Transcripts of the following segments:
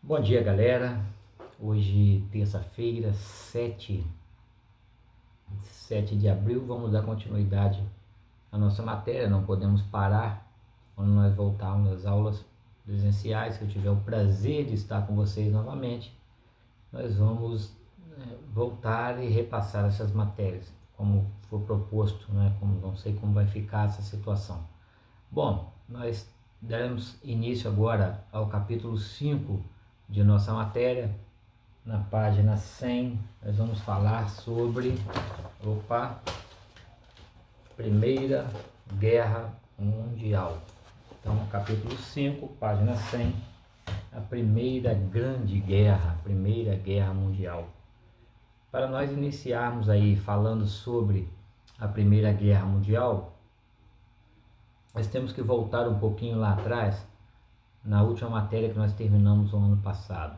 Bom dia, galera. Hoje, terça-feira, 7 de abril, vamos dar continuidade à nossa matéria. Não podemos parar quando nós voltarmos às aulas presenciais. Se eu tiver o prazer de estar com vocês novamente, nós vamos voltar e repassar essas matérias, como for proposto, né? Não sei como vai ficar essa situação. Bom, nós daremos início agora ao capítulo 5 de nossa matéria. Na página 100, nós vamos falar sobre Primeira Guerra Mundial. Então, capítulo 5, página 100, a Primeira Grande Guerra, Primeira Guerra Mundial. Para nós iniciarmos aí falando sobre a Primeira Guerra Mundial, nós temos que voltar um pouquinho lá atrás, na última matéria que nós terminamos no ano passado,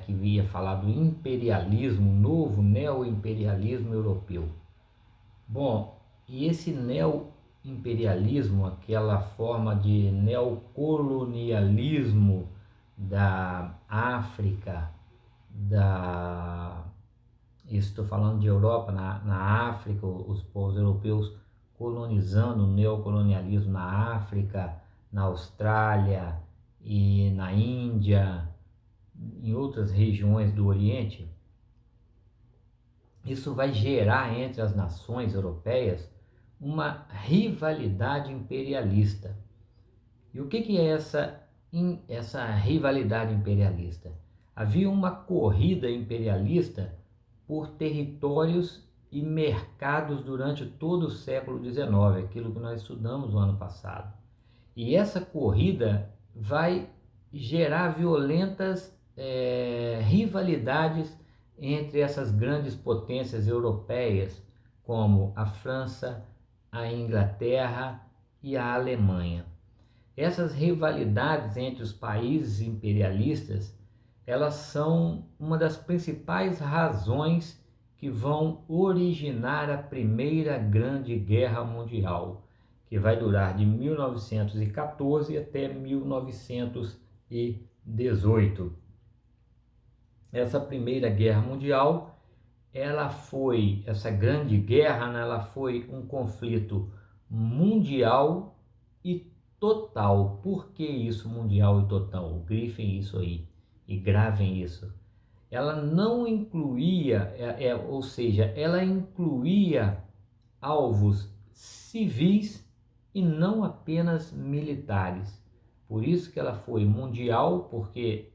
que ia falar do imperialismo, novo neo-imperialismo europeu. Bom, e esse neo-imperialismo, aquela forma de neocolonialismo da África, estou falando de Europa, na África, os povos europeus colonizando, o neocolonialismo na África, na Austrália e na Índia, em outras regiões do Oriente. Isso vai gerar entre as nações europeias uma rivalidade imperialista. E o que é essa rivalidade imperialista? Havia uma corrida imperialista por territórios e mercados durante todo o século XIX, aquilo que nós estudamos no ano passado. E essa corrida vai gerar violentas rivalidades entre essas grandes potências europeias, como a França, a Inglaterra e a Alemanha. Essas rivalidades entre os países imperialistas, elas são uma das principais razões que vão originar a Primeira Grande Guerra Mundial, que vai durar de 1914 até 1918. Essa Primeira Guerra Mundial, essa grande guerra, né, ela foi um conflito mundial e total. Por que isso, mundial e total? Grifem isso aí e gravem isso. Ela não incluía, ou seja, ela incluía alvos civis e não apenas militares. Por isso que ela foi mundial, porque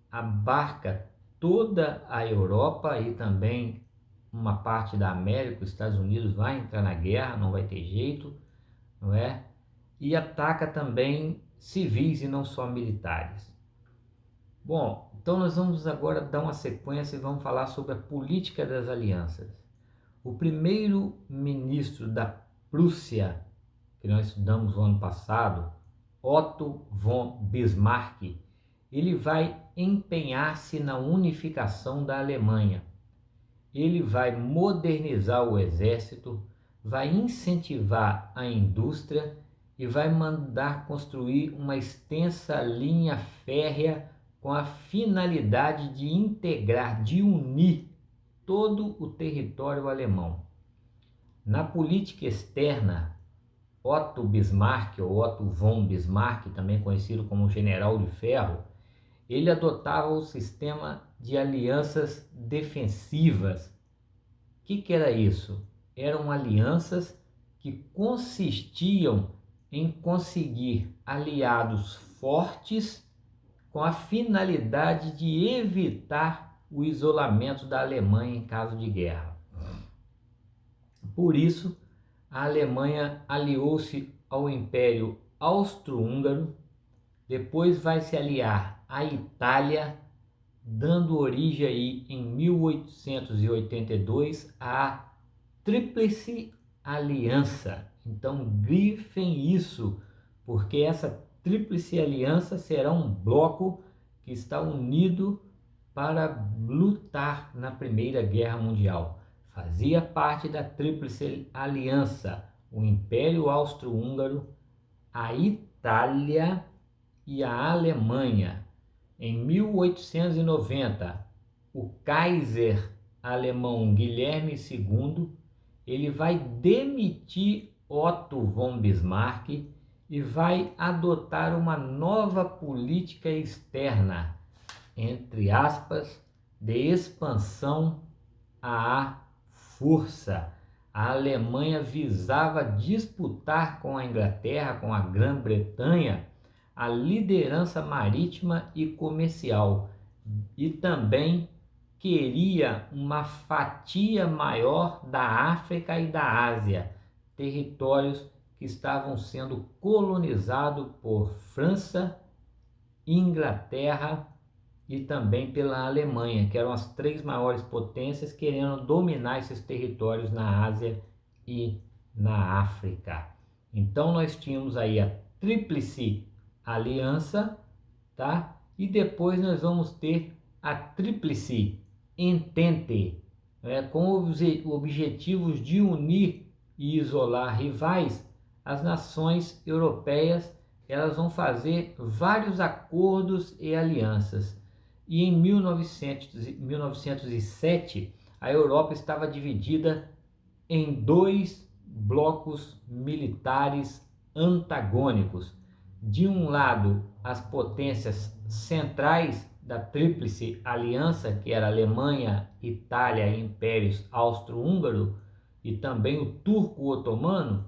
abarca toda a Europa e também uma parte da América. Os Estados Unidos vai entrar na guerra, não vai ter jeito, não é? E ataca também civis e não só militares. Bom, então nós vamos agora dar uma sequência e vamos falar sobre a política das alianças. O primeiro ministro da Prússia, que nós estudamos no ano passado, Otto von Bismarck, ele vai empenhar-se na unificação da Alemanha. Ele vai modernizar o exército, vai incentivar a indústria e vai mandar construir uma extensa linha férrea com a finalidade de integrar, de unir todo o território alemão. Na política externa, Otto Bismarck, ou Otto von Bismarck, também conhecido como General de Ferro, ele adotava o sistema de alianças defensivas. O que era isso? Eram alianças que consistiam em conseguir aliados fortes com a finalidade de evitar o isolamento da Alemanha em caso de guerra. Por isso, a Alemanha aliou-se ao Império Austro-Húngaro, depois vai se aliar à Itália, dando origem aí em 1882 à Tríplice Aliança. Então grifem isso, porque essa Tríplice Aliança será um bloco que está unido para lutar na Primeira Guerra Mundial. Fazia parte da Tríplice Aliança o Império Austro-Húngaro, a Itália e a Alemanha. Em 1890, o Kaiser alemão Guilherme II, ele vai demitir Otto von Bismarck e vai adotar uma nova política externa, entre aspas, de expansão à força. A Alemanha visava disputar com a Inglaterra, com a Grã-Bretanha, a liderança marítima e comercial, e também queria uma fatia maior da África e da Ásia, territórios que estavam sendo colonizados por França, Inglaterra e também pela Alemanha, que eram as três maiores potências querendo dominar esses territórios na Ásia e na África. Então nós tínhamos aí a Tríplice Aliança, tá? E depois nós vamos ter a Tríplice Entente, com os objetivos de unir e isolar rivais. As nações europeias, elas vão fazer vários acordos e alianças. E em 1907, a Europa estava dividida em dois blocos militares antagônicos. De um lado, as potências centrais da Tríplice Aliança, que era Alemanha, Itália e Impérios Austro-Húngaro, e também o Turco-Otomano,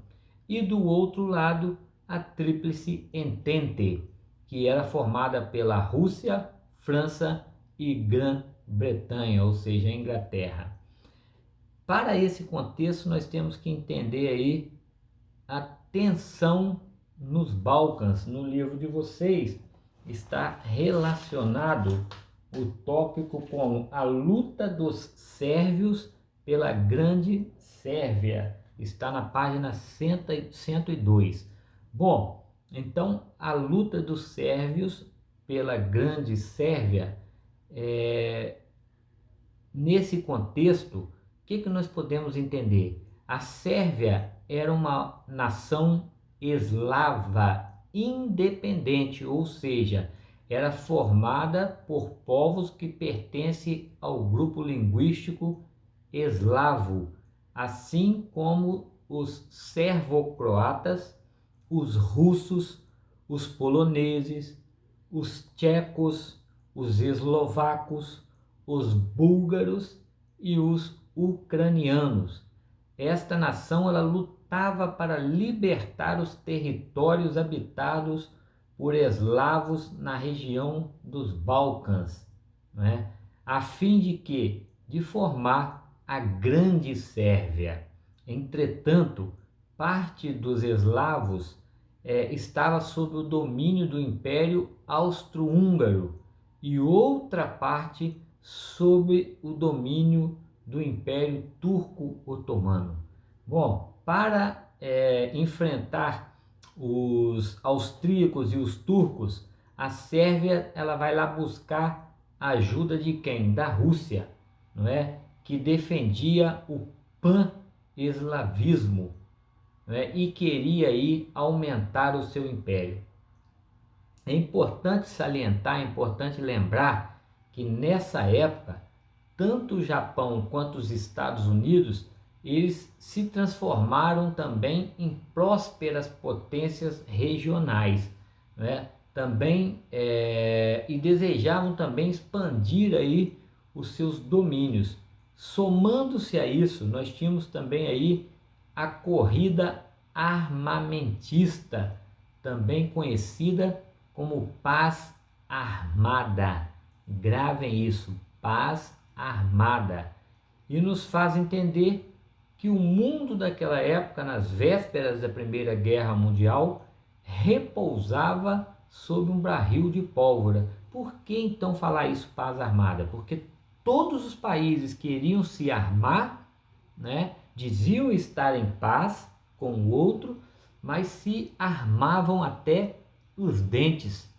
e do outro lado, a Tríplice Entente, que era formada pela Rússia, França e Grã-Bretanha, ou seja, Inglaterra. Para esse contexto, nós temos que entender aí a tensão nos Balcãs. No livro de vocês está relacionado o tópico com a luta dos sérvios pela Grande Sérvia. Está na página 102. Bom, então a luta dos sérvios pela Grande Sérvia, nesse contexto, o que nós podemos entender? A Sérvia era uma nação eslava independente, ou seja, era formada por povos que pertencem ao grupo linguístico eslavo, assim como os servo-croatas, os russos, os poloneses, os tchecos, os eslovacos, os búlgaros e os ucranianos. Esta nação, ela lutava para libertar os territórios habitados por eslavos na região dos Balcãs, a fim de que? De formar a Grande Sérvia. Entretanto, parte dos eslavos estava sob o domínio do Império Austro-Húngaro e outra parte sob o domínio do Império Turco-Otomano. Bom, para enfrentar os austríacos e os turcos, a Sérvia ela vai lá buscar a ajuda de quem? Da Rússia, que defendia o pan-eslavismo, e queria aí aumentar o seu império. É importante salientar, é importante lembrar que nessa época, tanto o Japão quanto os Estados Unidos, eles se transformaram também em prósperas potências regionais, também e desejavam também expandir aí os seus domínios. Somando-se a isso, nós tínhamos também aí a corrida armamentista, também conhecida como paz armada. Gravem isso, paz armada. E nos faz entender que o mundo daquela época, nas vésperas da Primeira Guerra Mundial, repousava sob um barril de pólvora. Por que então falar isso, paz armada? Porque todos os países queriam se armar, diziam estar em paz com o outro, mas se armavam até os dentes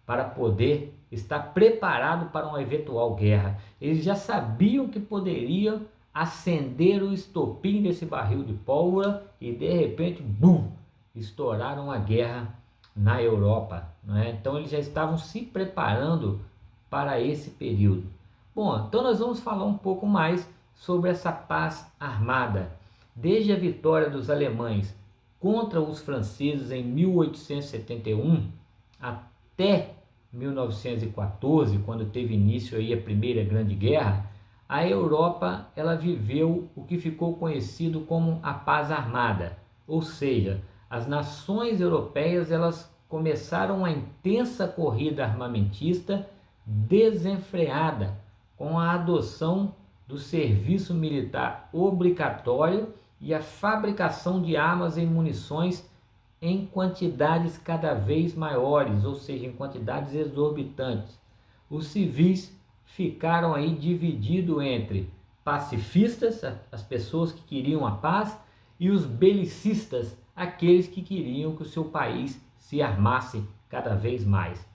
para poder estar preparado para uma eventual guerra. Eles já sabiam que poderiam acender o estopim desse barril de pólvora e de repente, bum, estouraram a guerra na Europa. Então eles já estavam se preparando para esse período? Bom, então nós vamos falar um pouco mais sobre essa paz armada. Desde a vitória dos alemães contra os franceses em 1871 até 1914, quando teve início aí a Primeira Grande Guerra, a Europa ela viveu o que ficou conhecido como a paz armada, ou seja, as nações europeias elas começaram uma intensa corrida armamentista desenfreada com a adoção do serviço militar obrigatório e a fabricação de armas e munições em quantidades cada vez maiores, ou seja, em quantidades exorbitantes. Os civis ficaram aí divididos entre pacifistas, as pessoas que queriam a paz, e os belicistas, aqueles que queriam que o seu país se armasse cada vez mais.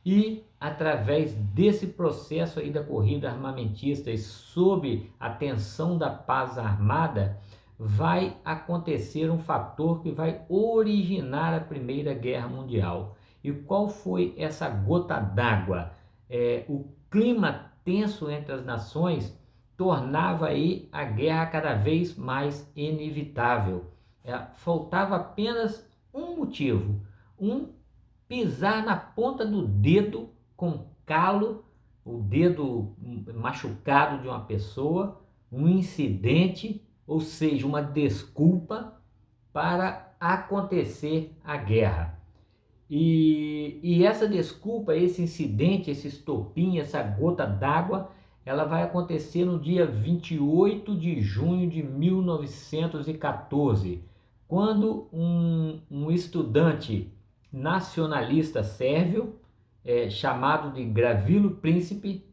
E através desse processo aí da corrida armamentista e sob a tensão da paz armada, vai acontecer um fator que vai originar a Primeira Guerra Mundial. E qual foi essa gota d'água? O clima tenso entre as nações tornava aí a guerra cada vez mais inevitável. Faltava apenas um motivo, pisar na ponta do dedo com calo, o dedo machucado de uma pessoa, um incidente, ou seja, uma desculpa para acontecer a guerra. E essa desculpa, esse incidente, esse estopim, essa gota d'água, ela vai acontecer no dia 28 de junho de 1914, quando um estudante nacionalista sérvio, chamado de Gavrilo Princip,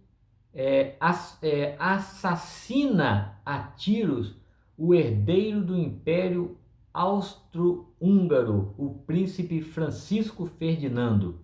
assassina a tiros o herdeiro do Império Austro-Húngaro, o príncipe Francisco Ferdinando.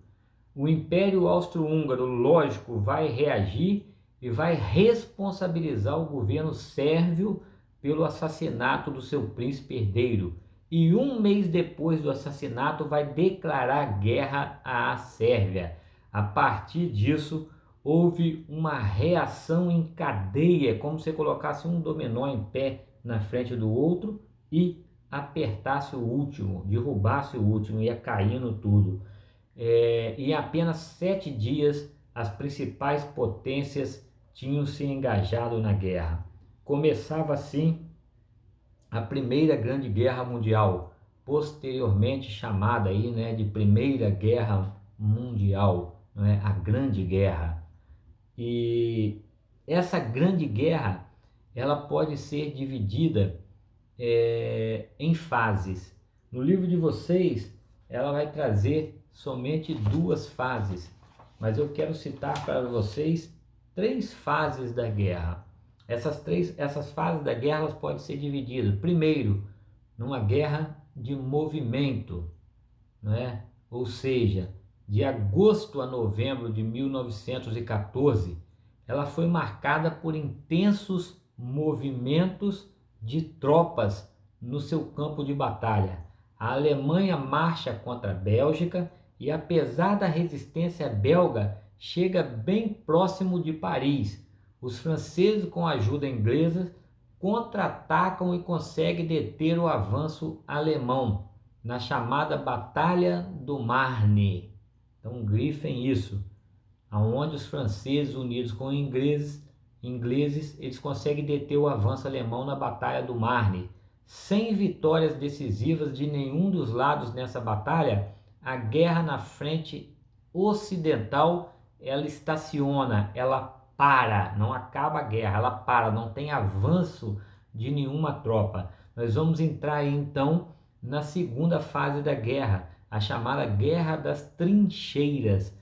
O Império Austro-Húngaro, lógico, vai reagir e vai responsabilizar o governo sérvio pelo assassinato do seu príncipe herdeiro. E um mês depois do assassinato vai declarar guerra à Sérvia. A partir disso, houve uma reação em cadeia, como se colocasse um dominó em pé na frente do outro e apertasse o último, derrubasse o último, ia caindo tudo. Em apenas 7 dias, as principais potências tinham se engajado na guerra. Começava assim a Primeira Grande Guerra Mundial, posteriormente chamada aí, de Primeira Guerra Mundial, a Grande Guerra. E essa Grande Guerra ela pode ser dividida em fases. No livro de vocês, ela vai trazer somente 2 fases, mas eu quero citar para vocês 3 fases da guerra. Essas fases da guerra elas podem ser divididas. Primeiro, numa guerra de movimento, ou seja, de agosto a novembro de 1914, ela foi marcada por intensos movimentos de tropas no seu campo de batalha. A Alemanha marcha contra a Bélgica e, apesar da resistência belga, chega bem próximo de Paris. Os franceses, com a ajuda inglesa, contra-atacam e conseguem deter o avanço alemão na chamada Batalha do Marne. Então grifem isso, aonde os franceses unidos com ingleses, eles conseguem deter o avanço alemão na Batalha do Marne. Sem vitórias decisivas de nenhum dos lados nessa batalha, a guerra na frente ocidental, ela estaciona, ela para, não acaba a guerra, ela para, não tem avanço de nenhuma tropa. Nós vamos entrar aí então na segunda fase da guerra, a chamada Guerra das Trincheiras,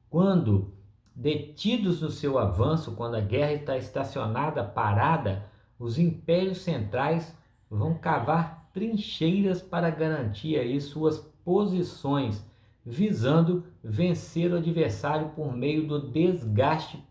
quando, detidos no seu avanço, quando a guerra está estacionada, parada, os impérios centrais vão cavar trincheiras para garantir aí suas posições, visando vencer o adversário por meio do desgaste,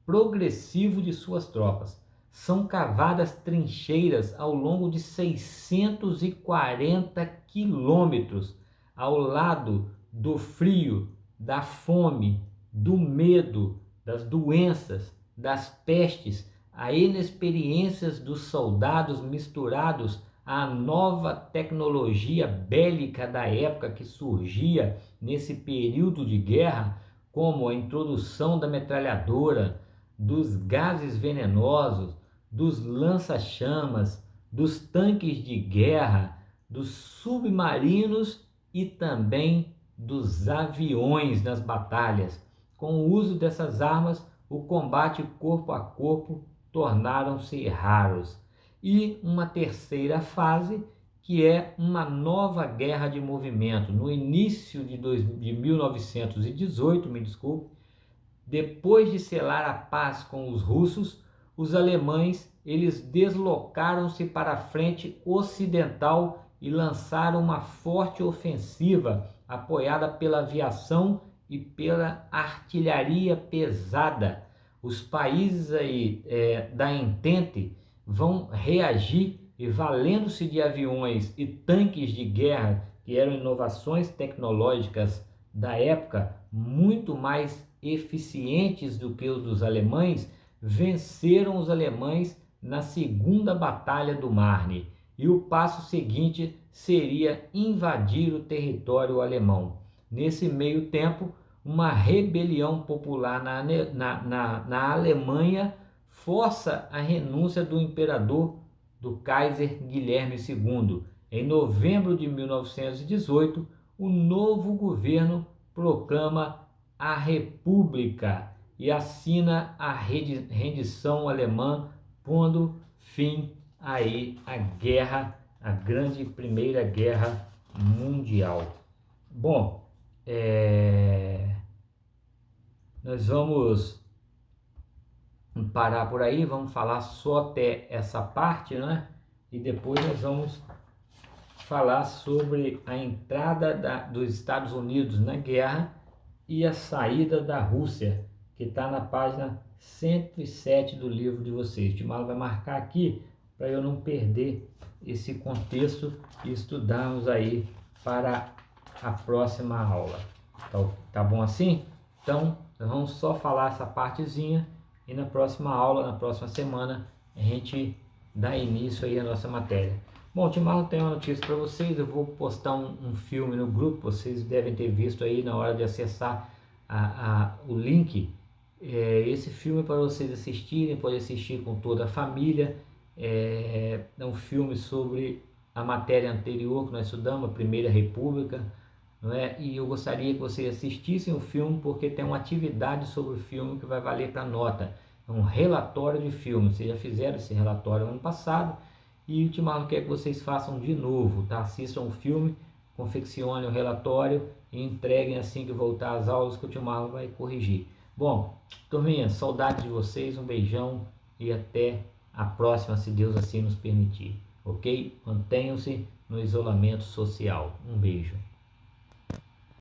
progressivo de suas tropas. São cavadas trincheiras ao longo de 640 quilômetros, ao lado do frio, da fome do medo, das doenças, das pestes, a inexperiências dos soldados misturados à nova tecnologia bélica da época que surgia nesse período de guerra, como a introdução da metralhadora, dos gases venenosos, dos lança-chamas, dos tanques de guerra, dos submarinos e também dos aviões nas batalhas. Com o uso dessas armas, o combate corpo a corpo tornaram-se raros. E uma terceira fase, que é uma nova guerra de movimento. No início de 1918, me desculpe, depois de selar a paz com os russos, os alemães eles deslocaram-se para a frente ocidental e lançaram uma forte ofensiva apoiada pela aviação e pela artilharia pesada. Os países aí da Entente vão reagir e valendo-se de aviões e tanques de guerra, que eram inovações tecnológicas da época, muito mais eficientes do que os dos alemães, venceram os alemães na Segunda Batalha do Marne. E o passo seguinte seria invadir o território alemão. Nesse meio tempo, uma rebelião popular na Alemanha força a renúncia do imperador, do Kaiser Guilherme II. Em novembro de 1918, o novo governo proclama a República e assina a rendição alemã, pondo fim aí à guerra, a grande Primeira Guerra Mundial. Bom, nós vamos parar por aí, vamos falar só até essa parte, né? E depois nós vamos falar sobre a entrada dos Estados Unidos na guerra e a saída da Rússia, que está na página 107 do livro de vocês. O Timalo vai marcar aqui para eu não perder esse contexto e estudarmos aí para a próxima aula. Tá bom assim? Então, nós vamos só falar essa partezinha e na próxima aula, na próxima semana, a gente dá início aí à nossa matéria. Bom, Timalo tem uma notícia para vocês, eu vou postar um filme no grupo, vocês devem ter visto aí na hora de acessar o link. Esse filme é para vocês assistirem, pode assistir com toda a família. É um filme sobre a matéria anterior que nós estudamos, a Primeira República, não é? E eu gostaria que vocês assistissem o filme, porque tem uma atividade sobre o filme que vai valer para nota. É um relatório de filme, vocês já fizeram esse relatório ano passado, e o Timalo quer que vocês façam de novo, tá? Assistam o filme, confeccionem o relatório e entreguem assim que voltar às aulas, que o Timalo vai corrigir. Bom, turminha, saudade de vocês, um beijão e até a próxima, se Deus assim nos permitir, ok? Mantenham-se no isolamento social. Um beijo.